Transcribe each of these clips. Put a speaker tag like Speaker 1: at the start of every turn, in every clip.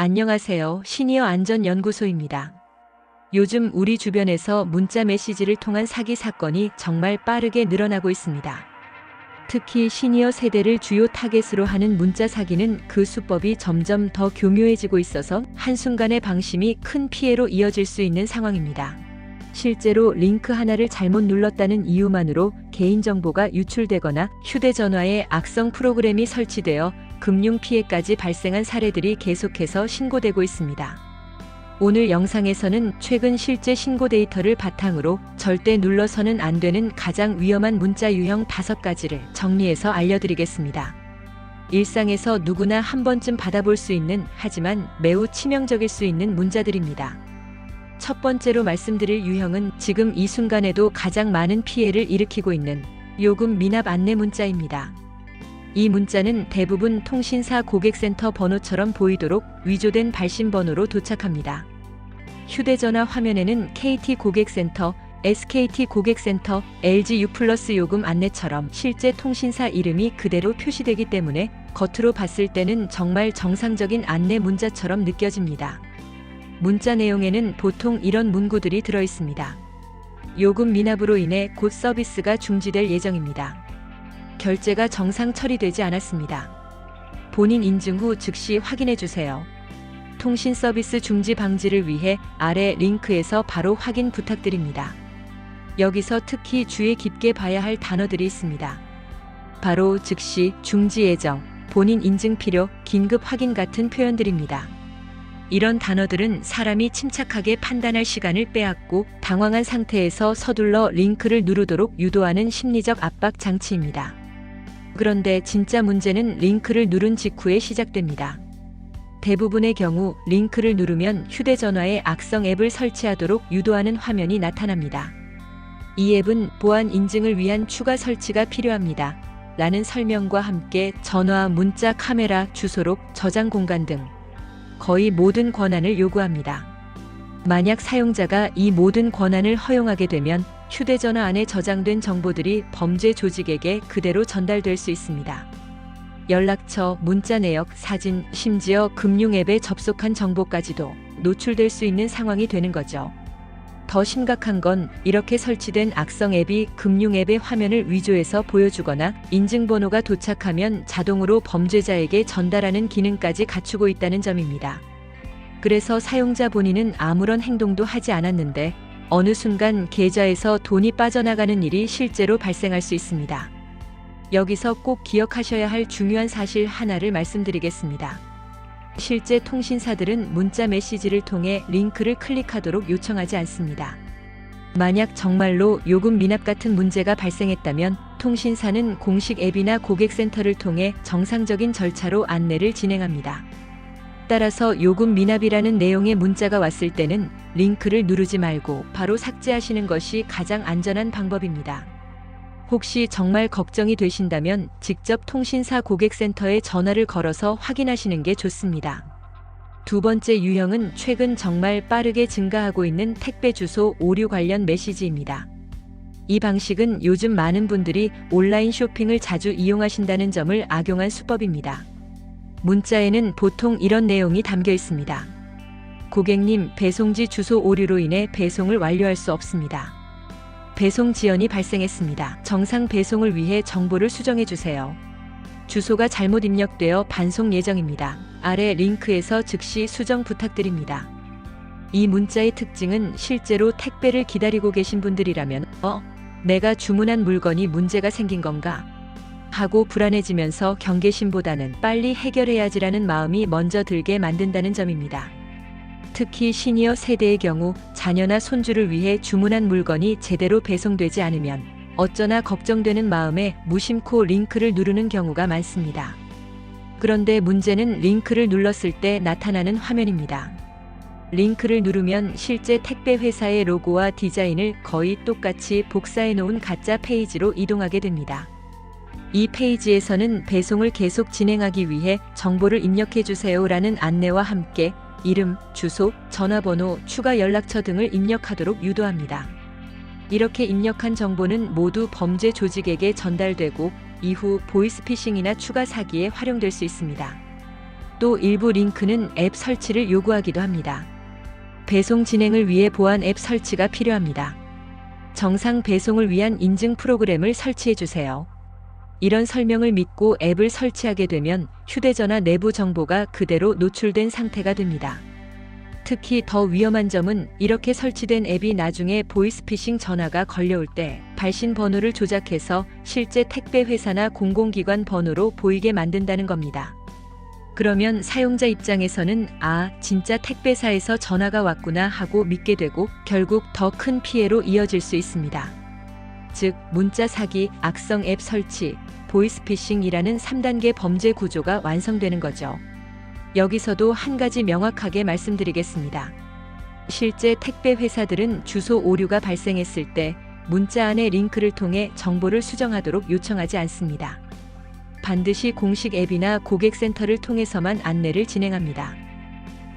Speaker 1: 안녕하세요. 시니어 안전연구소입니다. 요즘 우리 주변에서 문자 메시지를 통한 사기 사건이 정말 빠르게 늘어나고 있습니다. 특히 시니어 세대를 주요 타겟으로 하는 문자 사기는 그 수법이 점점 더 교묘해지고 있어서 한순간의 방심이 큰 피해로 이어질 수 있는 상황입니다. 실제로 링크 하나를 잘못 눌렀다는 이유만으로 개인정보가 유출되거나 휴대전화에 악성 프로그램이 설치되어 금융 피해까지 발생한 사례들이 계속해서 신고되고 있습니다. 오늘 영상에서는 최근 실제 신고 데이터를 바탕으로 절대 눌러서는 안 되는 가장 위험한 문자 유형 5가지를 정리해서 알려드리겠습니다. 일상에서 누구나 한 번쯤 받아볼 수 있는, 하지만 매우 치명적일 수 있는 문자들입니다. 첫 번째로 말씀드릴 유형은 지금 이 순간에도 가장 많은 피해를 일으키고 있는 요금 미납 안내 문자입니다. 이 문자는 대부분 통신사 고객센터 번호처럼 보이도록 위조된 발신 번호로 도착합니다. 휴대전화 화면에는 KT 고객센터, SKT 고객센터, LG U+ 요금 안내처럼 실제 통신사 이름이 그대로 표시되기 때문에 겉으로 봤을 때는 정말 정상적인 안내 문자처럼 느껴집니다. 문자 내용에는 보통 이런 문구들이 들어 있습니다. 요금 미납으로 인해 곧 서비스가 중지될 예정입니다. 결제가 정상 처리되지 않았습니다. 본인 인증 후 즉시 확인해 주세요. 통신 서비스 중지 방지를 위해 아래 링크에서 바로 확인 부탁드립니다. 여기서 특히 주의 깊게 봐야 할 단어들이 있습니다. 바로 즉시, 중지 예정, 본인 인증 필요, 긴급 확인 같은 표현들입니다. 이런 단어들은 사람이 침착하게 판단할 시간을 빼앗고 당황한 상태에서 서둘러 링크를 누르도록 유도하는 심리적 압박 장치입니다. 그런데 진짜 문제는 링크를 누른 직후에 시작됩니다. 대부분의 경우 링크를 누르면 휴대전화에 악성 앱을 설치하도록 유도하는 화면이 나타납니다. 이 앱은 보안 인증을 위한 추가 설치가 필요합니다. 라는 설명과 함께 전화, 문자, 카메라, 주소록, 저장 공간 등 거의 모든 권한을 요구합니다. 만약 사용자가 이 모든 권한을 허용하게 되면 휴대전화 안에 저장된 정보들이 범죄 조직에게 그대로 전달될 수 있습니다. 연락처, 문자 내역, 사진, 심지어 금융앱에 접속한 정보까지도 노출될 수 있는 상황이 되는 거죠. 더 심각한 건 이렇게 설치된 악성 앱이 금융앱의 화면을 위조해서 보여주거나 인증번호가 도착하면 자동으로 범죄자에게 전달하는 기능까지 갖추고 있다는 점입니다. 그래서 사용자 본인은 아무런 행동도 하지 않았는데 어느 순간 계좌에서 돈이 빠져나가는 일이 실제로 발생할 수 있습니다. 여기서 꼭 기억하셔야 할 중요한 사실 하나를 말씀드리겠습니다. 실제 통신사들은 문자 메시지를 통해 링크를 클릭하도록 요청하지 않습니다. 만약 정말로 요금 미납 같은 문제가 발생했다면 통신사는 공식 앱이나 고객센터를 통해 정상적인 절차로 안내를 진행합니다. 따라서 요금 미납이라는 내용의 문자가 왔을 때는 링크를 누르지 말고 바로 삭제하시는 것이 가장 안전한 방법입니다. 혹시 정말 걱정이 되신다면 직접 통신사 고객센터에 전화를 걸어서 확인하시는 게 좋습니다. 두 번째 유형은 최근 정말 빠르게 증가하고 있는 택배 주소 오류 관련 메시지입니다. 이 방식은 요즘 많은 분들이 온라인 쇼핑을 자주 이용하신다는 점을 악용한 수법입니다. 문자에는 보통 이런 내용이 담겨 있습니다. 고객님, 배송지 주소 오류로 인해 배송을 완료할 수 없습니다. 배송 지연이 발생했습니다. 정상 배송을 위해 정보를 수정해 주세요. 주소가 잘못 입력되어 반송 예정입니다. 아래 링크에서 즉시 수정 부탁드립니다. 이 문자의 특징은 실제로 택배를 기다리고 계신 분들이라면 내가 주문한 물건이 문제가 생긴 건가? 하고 불안해지면서 경계심보다는 빨리 해결해야지라는 마음이 먼저 들게 만든다는 점입니다. 특히 시니어 세대의 경우 자녀나 손주를 위해 주문한 물건이 제대로 배송되지 않으면 어쩌나 걱정되는 마음에 무심코 링크를 누르는 경우가 많습니다. 그런데 문제는 링크를 눌렀을 때 나타나는 화면입니다. 링크를 누르면 실제 택배 회사의 로고와 디자인을 거의 똑같이 복사해 놓은 가짜 페이지로 이동하게 됩니다. 이 페이지에서는 배송을 계속 진행하기 위해 정보를 입력해 주세요라는 안내와 함께 이름, 주소, 전화번호, 추가 연락처 등을 입력하도록 유도합니다. 이렇게 입력한 정보는 모두 범죄 조직에게 전달되고 이후 보이스피싱이나 추가 사기에 활용될 수 있습니다. 또 일부 링크는 앱 설치를 요구하기도 합니다. 배송 진행을 위해 보안 앱 설치가 필요합니다. 정상 배송을 위한 인증 프로그램을 설치해 주세요. 이런 설명을 믿고 앱을 설치하게 되면 휴대전화 내부 정보가 그대로 노출된 상태가 됩니다. 특히 더 위험한 점은 이렇게 설치된 앱이 나중에 보이스피싱 전화가 걸려올 때 발신 번호를 조작해서 실제 택배 회사나 공공기관 번호로 보이게 만든다는 겁니다. 그러면 사용자 입장에서는 진짜 택배사에서 전화가 왔구나 하고 믿게 되고 결국 더 큰 피해로 이어질 수 있습니다. 즉, 문자 사기, 악성 앱 설치, 보이스피싱이라는 3단계 범죄 구조가 완성되는 거죠. 여기서도 한 가지 명확하게 말씀드리겠습니다. 실제 택배 회사들은 주소 오류가 발생했을 때 문자 안의 링크를 통해 정보를 수정하도록 요청하지 않습니다. 반드시 공식 앱이나 고객센터를 통해서만 안내를 진행합니다.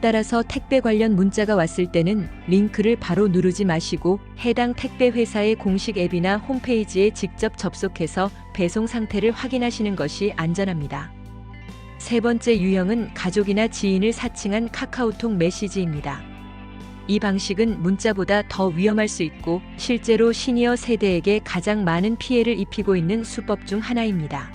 Speaker 1: 따라서 택배 관련 문자가 왔을 때는 링크를 바로 누르지 마시고 해당 택배 회사의 공식 앱이나 홈페이지에 직접 접속해서 배송 상태를 확인하시는 것이 안전합니다. 세 번째 유형은 가족이나 지인을 사칭한 카카오톡 메시지입니다. 이 방식은 문자보다 더 위험할 수 있고 실제로 시니어 세대에게 가장 많은 피해를 입히고 있는 수법 중 하나입니다.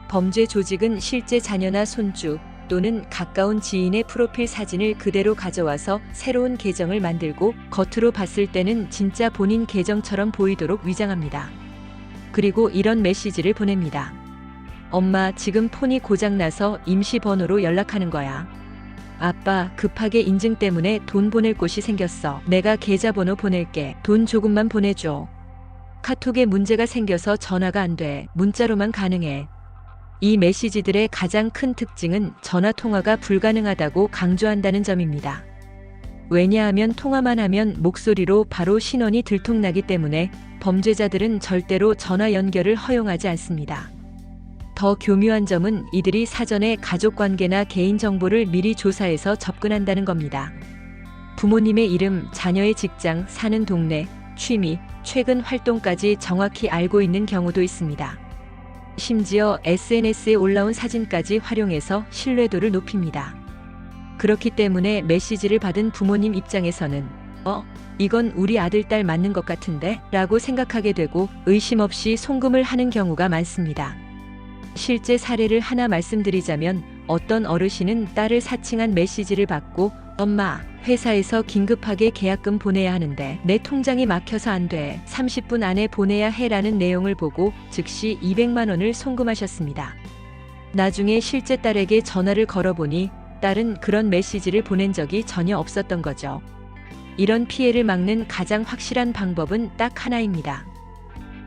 Speaker 1: 범죄 조직은 실제 자녀나 손주 또는 가까운 지인의 프로필 사진을 그대로 가져와서 새로운 계정을 만들고 겉으로 봤을 때는 진짜 본인 계정처럼 보이도록 위장합니다. 그리고 이런 메시지를 보냅니다. 엄마, 지금 폰이 고장나서 임시 번호로 연락하는 거야. 아빠, 급하게 인증 때문에 돈 보낼 곳이 생겼어. 내가 계좌번호 보낼게. 돈 조금만 보내줘. 카톡에 문제가 생겨서 전화가 안 돼. 문자로만 가능해. 이 메시지들의 가장 큰 특징은 전화 통화가 불가능하다고 강조한다는 점입니다. 왜냐하면 통화만 하면 목소리로 바로 신원이 들통나기 때문에 범죄자들은 절대로 전화 연결을 허용하지 않습니다. 더 교묘한 점은 이들이 사전에 가족관계나 개인정보를 미리 조사해서 접근한다는 겁니다. 부모님의 이름, 자녀의 직장, 사는 동네, 취미, 최근 활동까지 정확히 알고 있는 경우도 있습니다. 심지어 SNS에 올라온 사진까지 활용해서 신뢰도를 높입니다. 그렇기 때문에 메시지를 받은 부모님 입장에서는 이건 우리 아들, 딸 맞는 것 같은데? 라고 생각하게 되고 의심 없이 송금을 하는 경우가 많습니다. 실제 사례를 하나 말씀드리자면 어떤 어르신은 딸을 사칭한 메시지를 받고 엄마, 회사에서 긴급하게 계약금 보내야 하는데 내 통장이 막혀서 안 돼. 30분 안에 보내야 해라는 내용을 보고 즉시 200만 원을 송금하셨습니다. 나중에 실제 딸에게 전화를 걸어보니 딸은 그런 메시지를 보낸 적이 전혀 없었던 거죠. 이런 피해를 막는 가장 확실한 방법은 딱 하나입니다.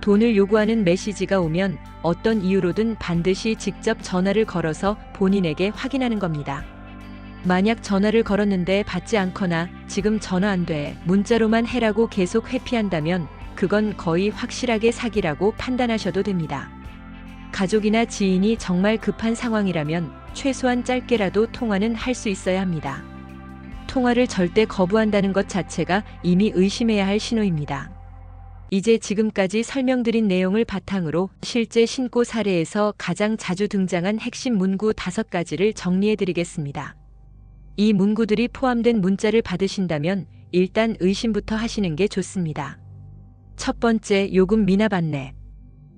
Speaker 1: 돈을 요구하는 메시지가 오면 어떤 이유로든 반드시 직접 전화를 걸어서 본인에게 확인하는 겁니다. 만약 전화를 걸었는데 받지 않거나 지금 전화 안 돼, 문자로만 해라고 계속 회피한다면 그건 거의 확실하게 사기라고 판단하셔도 됩니다. 가족이나 지인이 정말 급한 상황이라면 최소한 짧게라도 통화는 할 수 있어야 합니다. 통화를 절대 거부한다는 것 자체가 이미 의심해야 할 신호입니다. 이제 지금까지 설명드린 내용을 바탕으로 실제 신고 사례에서 가장 자주 등장한 핵심 문구 5가지를 정리해드리겠습니다. 이 문구들이 포함된 문자를 받으신다면 일단 의심부터 하시는 게 좋습니다. 첫 번째, 요금 미납 안내.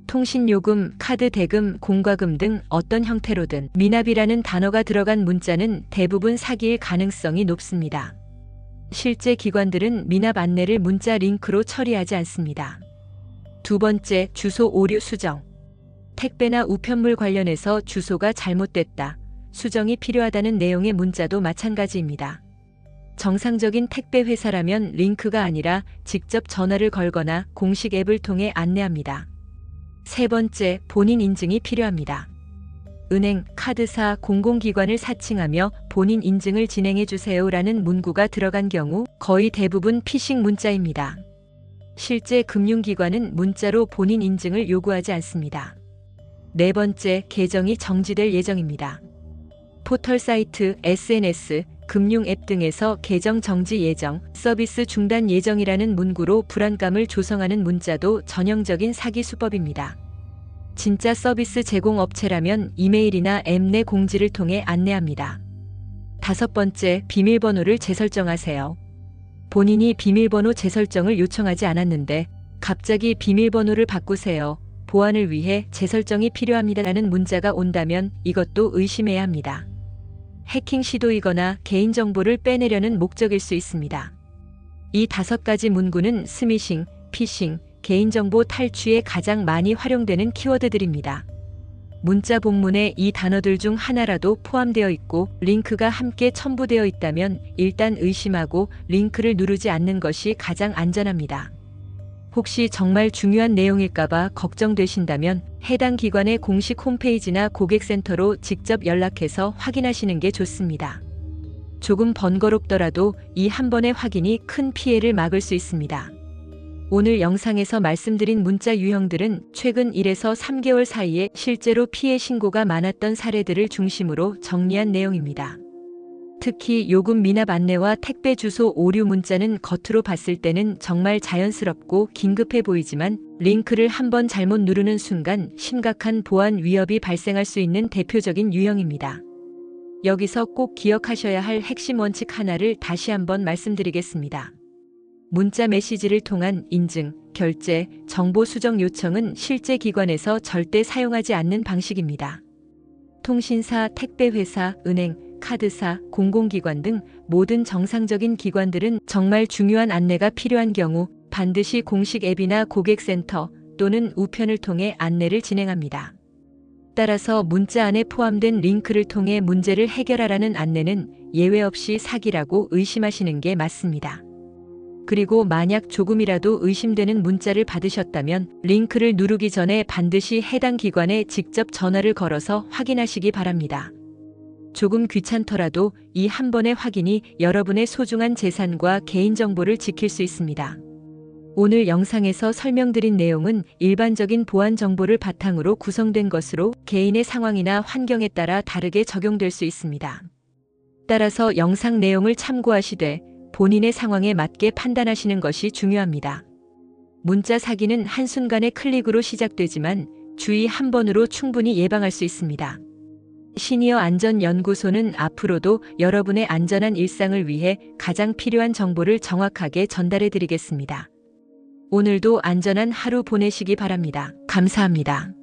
Speaker 1: 통신요금, 카드 대금, 공과금 등 어떤 형태로든 미납이라는 단어가 들어간 문자는 대부분 사기일 가능성이 높습니다. 실제 기관들은 미납 안내를 문자 링크로 처리하지 않습니다. 두 번째, 주소 오류 수정. 택배나 우편물 관련해서 주소가 잘못됐다, 수정이 필요하다는 내용의 문자도 마찬가지입니다. 정상적인 택배 회사라면 링크가 아니라 직접 전화를 걸거나 공식 앱을 통해 안내합니다. 세 번째, 본인 인증이 필요합니다. 은행, 카드사, 공공기관을 사칭하며 본인 인증을 진행해 주세요라는 문구가 들어간 경우 거의 대부분 피싱 문자입니다. 실제 금융기관은 문자로 본인 인증을 요구하지 않습니다. 네 번째, 계정이 정지될 예정입니다. 포털 사이트, SNS, 금융 앱 등에서 계정 정지 예정, 서비스 중단 예정이라는 문구로 불안감을 조성하는 문자도 전형적인 사기 수법입니다. 진짜 서비스 제공 업체라면 이메일이나 앱 내 공지를 통해 안내합니다. 5번째, 비밀번호를 재설정하세요. 본인이 비밀번호 재설정을 요청하지 않았는데 갑자기 비밀번호를 바꾸세요. 보안을 위해 재설정이 필요합니다라는 문자가 온다면 이것도 의심해야 합니다. 해킹 시도이거나 개인정보를 빼내려는 목적일 수 있습니다. 이 5가지 문구는 스미싱, 피싱, 개인정보 탈취에 가장 많이 활용되는 키워드들입니다. 문자 본문에 이 단어들 중 하나라도 포함되어 있고 링크가 함께 첨부되어 있다면 일단 의심하고 링크를 누르지 않는 것이 가장 안전합니다. 혹시 정말 중요한 내용일까봐 걱정되신다면 해당 기관의 공식 홈페이지나 고객센터로 직접 연락해서 확인하시는 게 좋습니다. 조금 번거롭더라도 이 한 번의 확인이 큰 피해를 막을 수 있습니다. 오늘 영상에서 말씀드린 문자 유형들은 최근 1에서 3개월 사이에 실제로 피해 신고가 많았던 사례들을 중심으로 정리한 내용입니다. 특히 요금 미납 안내와 택배 주소 오류 문자는 겉으로 봤을 때는 정말 자연스럽고 긴급해 보이지만 링크를 한번 잘못 누르는 순간 심각한 보안 위협이 발생할 수 있는 대표적인 유형입니다. 여기서 꼭 기억하셔야 할 핵심 원칙 하나를 다시 한번 말씀드리겠습니다. 문자 메시지를 통한 인증, 결제, 정보 수정 요청은 실제 기관에서 절대 사용하지 않는 방식입니다. 통신사, 택배회사, 은행, 카드사, 공공기관 등 모든 정상적인 기관들은 정말 중요한 안내가 필요한 경우 반드시 공식 앱이나 고객센터 또는 우편을 통해 안내를 진행합니다. 따라서 문자 안에 포함된 링크를 통해 문제를 해결하라는 안내는 예외 없이 사기라고 의심하시는 게 맞습니다. 그리고 만약 조금이라도 의심되는 문자를 받으셨다면 링크를 누르기 전에 반드시 해당 기관에 직접 전화를 걸어서 확인하시기 바랍니다. 조금 귀찮더라도 이 한 번의 확인이 여러분의 소중한 재산과 개인정보를 지킬 수 있습니다. 오늘 영상에서 설명드린 내용은 일반적인 보안 정보를 바탕으로 구성된 것으로 개인의 상황이나 환경에 따라 다르게 적용될 수 있습니다. 따라서 영상 내용을 참고하시되 본인의 상황에 맞게 판단하시는 것이 중요합니다. 문자 사기는 한순간의 클릭으로 시작되지만 주의 한 번으로 충분히 예방할 수 있습니다. 시니어 안전연구소는 앞으로도 여러분의 안전한 일상을 위해 가장 필요한 정보를 정확하게 전달해 드리겠습니다. 오늘도 안전한 하루 보내시기 바랍니다. 감사합니다.